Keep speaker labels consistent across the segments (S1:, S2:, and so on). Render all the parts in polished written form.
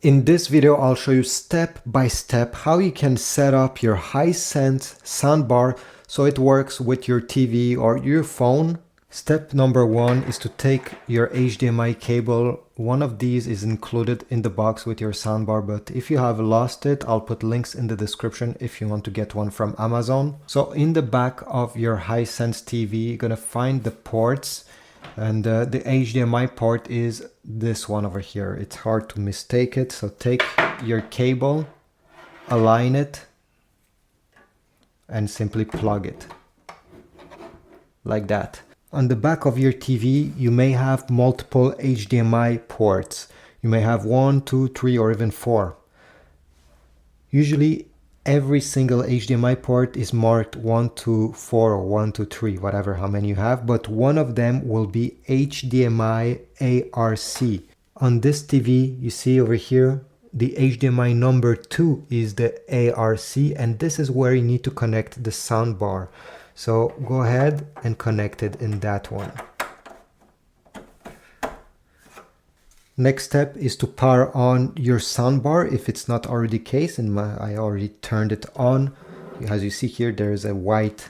S1: In this video, I'll show you step by step how you can set up your Hisense soundbar so it works with your TV or your phone. Step number one is to take your HDMI cable. One of these is included in the box with your soundbar, but if you have lost it, I'll put links in the description if you want to get one from Amazon. So in the back of your Hisense TV, you're gonna find the ports, and the HDMI port is this one over here. It's hard to mistake it. So take your cable, align it, and simply plug it like that. On the back of your TV, you may have multiple HDMI ports. You may have 1, 2, 3, or even 4. Usually every single HDMI port is marked 1 to 4 or 1 to 3, whatever how many you have, but one of them will be HDMI ARC. On this TV, you see over here, the HDMI number 2 is the ARC, and this is where you need to connect the soundbar. So go ahead and connect it in that one. Next step is to power on your soundbar if it's not already the case, and I already turned it on. As you see here, there is a white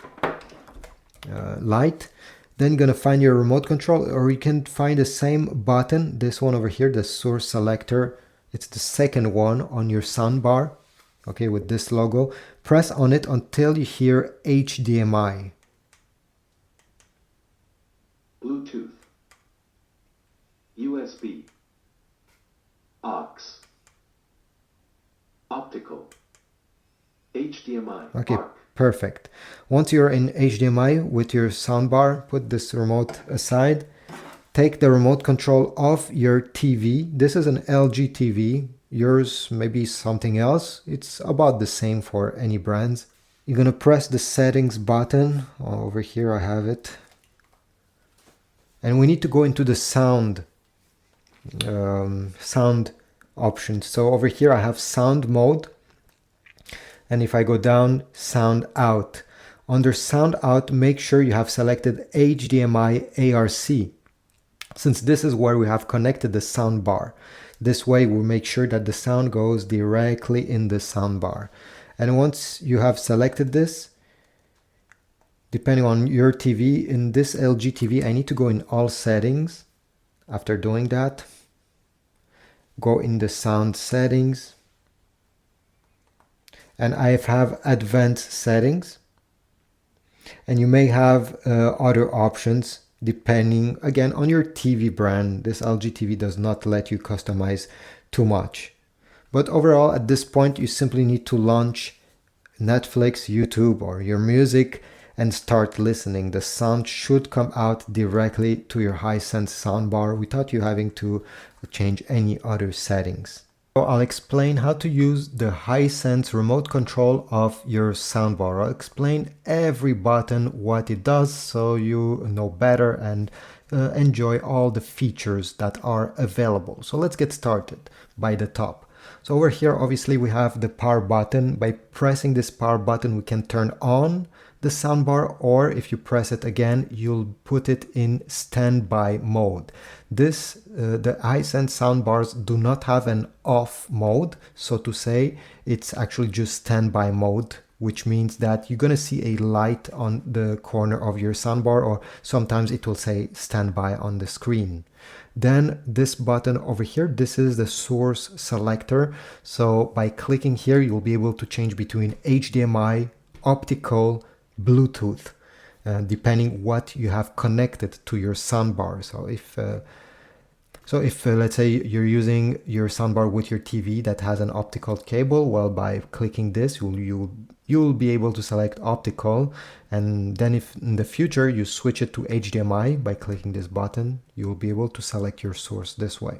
S1: light. Then you're gonna find your remote control, or you can find the same button, this one over here, the source selector. It's the second one on your soundbar, okay, with this logo. Press on it until you hear HDMI.
S2: Bluetooth, USB, aux, optical, HDMI.
S1: Okay,
S2: ARC.
S1: perfect. Once you're in HDMI with your soundbar, put this remote aside. Take the remote control of your TV. This is an LG TV. Yours may be something else. It's about the same for any brands. You're gonna press the settings button. Over here I have it. And we need to go into the sound options. So over here I have sound mode. And if I go down, sound out. Under sound out, make sure you have selected HDMI ARC, since this is where we have connected the sound bar. This way we'll make sure that the sound goes directly in the sound bar. And once you have selected this, depending on your TV, in this LG TV, I need to go in all settings. After doing that, go in the sound settings, and I have advanced settings, and you may have other options depending again on your TV brand. This LG TV does not let you customize too much, but overall at this point you simply need to launch Netflix, YouTube, or your music and start listening. The sound should come out directly to your Hisense soundbar without you having to change any other settings. So I'll explain how to use the Hisense remote control of your soundbar. I'll explain every button, what it does, so you know better and enjoy all the features that are available. So let's get started by the top. So over here, obviously we have the power button. By pressing this power button, we can turn on the soundbar, or if you press it again, you'll put it in standby mode. The Hisense soundbars do not have an off mode, so to say. It's actually just standby mode, which means that you're gonna see a light on the corner of your soundbar, or sometimes it will say standby on the screen. Then this button over here, this is the source selector. So by clicking here, you'll be able to change between HDMI, optical, Bluetooth, depending what you have connected to your soundbar. So if let's say you're using your soundbar with your TV that has an optical cable, well, by clicking this, you'll be able to select optical. And then if in the future you switch it to HDMI by clicking this button, you'll be able to select your source this way.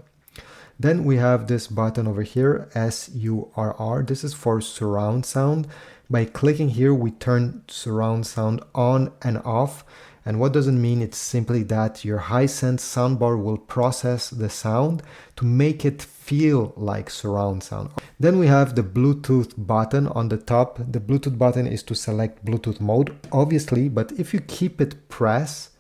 S1: Then we have this button over here, SURR. This is for surround sound. By clicking here, we turn surround sound on and off. And what does it mean? It's simply that your Hisense soundbar will process the sound to make it feel like surround sound. Then we have the Bluetooth button on the top. The Bluetooth button is to select Bluetooth mode, obviously, but if you keep it pressed,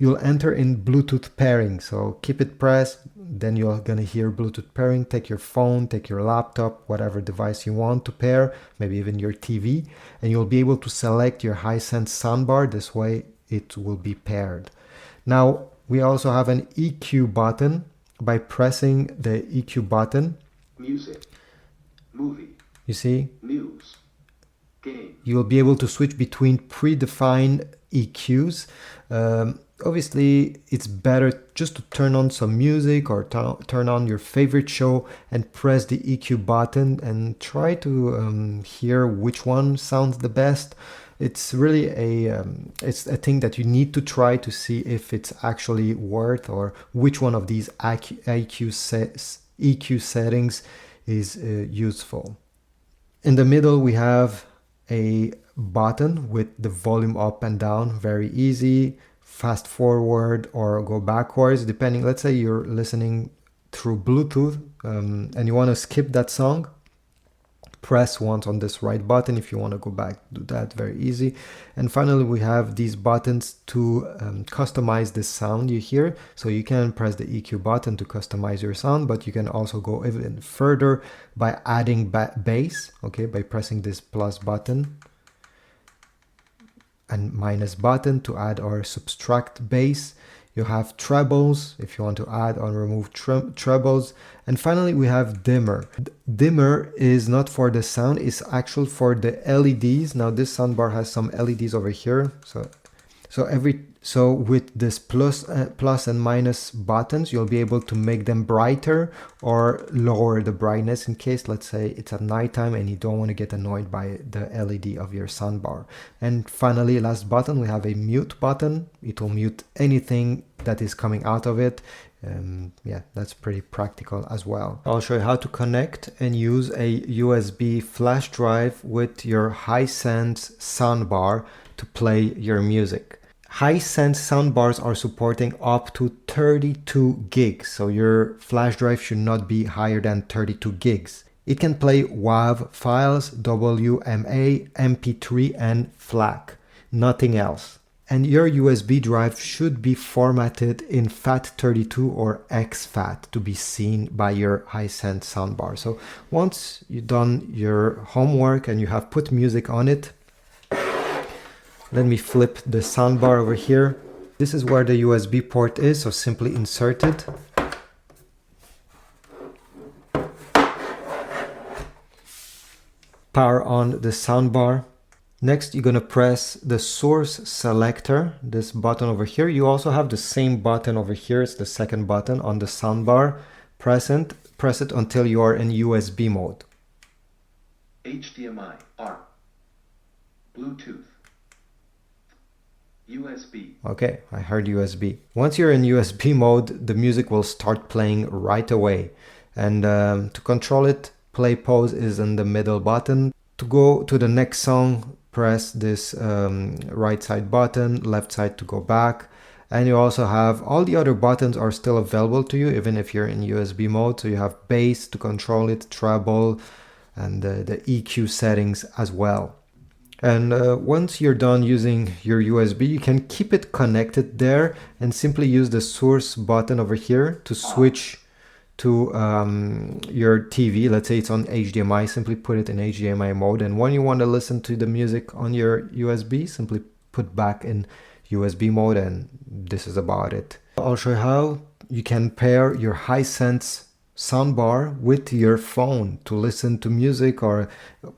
S1: you'll enter in Bluetooth pairing. So keep it pressed, then you're gonna hear Bluetooth pairing. Take your phone, take your laptop, whatever device you want to pair, maybe even your TV, and you'll be able to select your Hisense soundbar. This way it will be paired. Now we also have an EQ button. By pressing the EQ button,
S2: Music. Movie.
S1: you see,
S2: News. Game.
S1: you'll be able to switch between predefined EQs. Obviously, it's better just to turn on some music or turn on your favorite show and press the EQ button and try to hear which one sounds the best. It's really it's a thing that you need to try to see if it's actually worth or which one of these EQ settings is useful. In the middle, we have a button with the volume up and down, very easy. Fast forward or go backwards, depending. Let's say you're listening through Bluetooth and you want to skip that song. Press once on this right button. If you want to go back, do that, very easy. And finally, we have these buttons to customize the sound you hear. So you can press the EQ button to customize your sound, but you can also go even further by adding bass, okay, by pressing this plus button and minus button to add or subtract bass. You have trebles if you want to add or remove trebles. And finally, we have dimmer. Dimmer is not for the sound, it's actual for the LEDs. Now this soundbar has some LEDs over here. So with this plus and minus buttons, you'll be able to make them brighter or lower the brightness in case, let's say, it's at nighttime and you don't want to get annoyed by the LED of your soundbar. And finally, last button, we have a mute button. It will mute anything that is coming out of it. Yeah, that's pretty practical as well. I'll show you how to connect and use a USB flash drive with your Hisense soundbar to play your music. Hisense soundbars are supporting up to 32 gigs, so your flash drive should not be higher than 32 gigs. It can play WAV files, WMA, MP3 and FLAC, nothing else. And your USB drive should be formatted in FAT32 or exFAT to be seen by your Hisense soundbar. So once you've done your homework and you have put music on it, let me flip the soundbar over here. This is where the USB port is, so simply insert it. Power on the soundbar. Next, you're gonna press the source selector, this button over here. You also have the same button over here, it's the second button on the soundbar. Press it until you are in USB mode.
S2: HDMI, R. Bluetooth. USB.
S1: Okay, I heard USB. Once you're in USB mode, the music will start playing right away. And to control it, play pause is in the middle button. To go to the next song, press this right side button, left side to go back. And you also have all the other buttons are still available to you, even if you're in USB mode. So you have bass to control it, treble, and the EQ settings as well. And once you're done using your USB, you can keep it connected there and simply use the source button over here to switch to your TV. Let's say it's on HDMI, simply put it in HDMI mode. And when you want to listen to the music on your USB, simply put back in USB mode, and this is about it. I'll show you how you can pair your Hisense soundbar with your phone to listen to music, or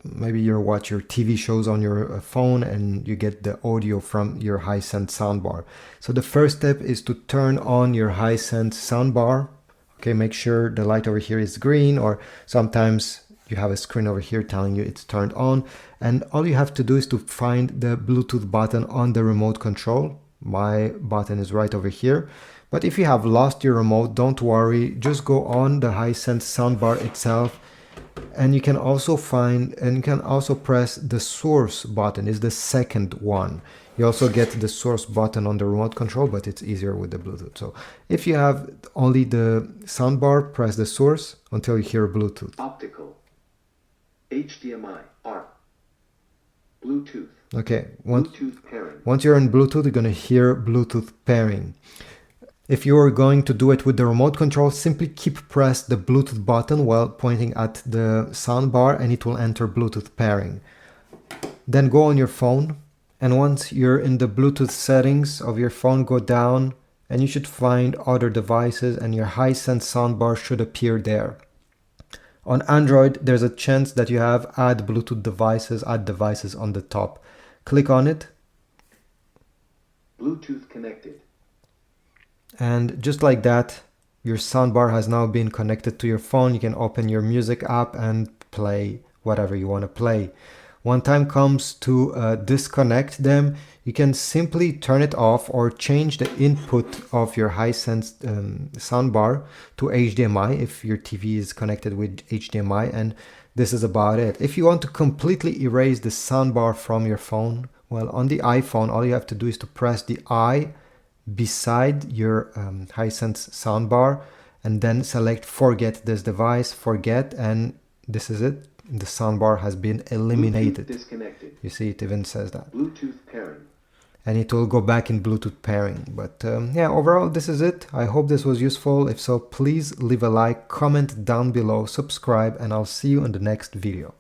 S1: maybe you watch your TV shows on your phone and you get the audio from your Hisense soundbar. So the first step is to turn on your Hisense soundbar. Okay, make sure the light over here is green, or sometimes you have a screen over here telling you it's turned on. And all you have to do is to find the Bluetooth button on the remote control. My button is right over here. But if you have lost your remote, don't worry, just go on the Hisense soundbar itself, and you can also press the source button, is the second one. You also get the source button on the remote control, but it's easier with the Bluetooth. So if you have only the soundbar, press the source until you hear Bluetooth.
S2: Optical. HDMI, R. Bluetooth.
S1: Okay,
S2: Bluetooth pairing.
S1: once you're in Bluetooth, you're going to hear Bluetooth pairing. If you're going to do it with the remote control, simply keep press the Bluetooth button while pointing at the soundbar and it will enter Bluetooth pairing. Then go on your phone, and once you're in the Bluetooth settings of your phone, go down and you should find other devices and your Hisense soundbar should appear there. On Android, there's a chance that you have add Bluetooth add devices on the top. Click on it.
S2: Bluetooth connected.
S1: And just like that, your soundbar has now been connected to your phone. You can open your music app and play whatever you want to play. When time comes to disconnect them, you can simply turn it off or change the input of your Hisense soundbar to HDMI if your TV is connected with HDMI, and this is about it. If you want to completely erase the soundbar from your phone, well, on the iPhone, all you have to do is to press the I beside your Hisense soundbar and then select forget this device, forget, and this is it. The soundbar has been eliminated.
S2: Bluetooth disconnected.
S1: You see, it even says that.
S2: Bluetooth pairing.
S1: And it will go back in Bluetooth pairing. But yeah, overall, this is it. I hope this was useful. If so, please leave a like, comment down below, subscribe, and I'll see you in the next video.